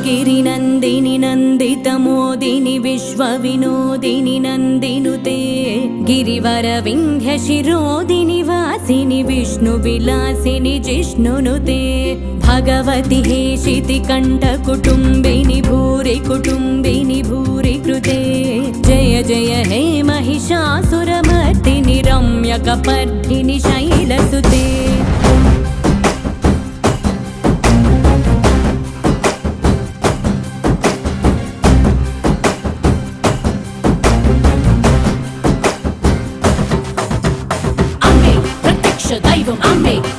गिरिनन्दिनि नन्दितमोदिनि विश्वविनोदिनि नन्दिनुते गिरिवरविन्ध्यशिरोदिनि वासिनि विष्णुविलासिनि जिष्णुनुते भगवति हेशिति कण्ठकुटुम्बिनि भूरि कुटुम्बिनि भूरि कृते जय जय हे महिषासुरमर्दिनि रम्यकपर्दिनि शैलसुते दैवम अम्बे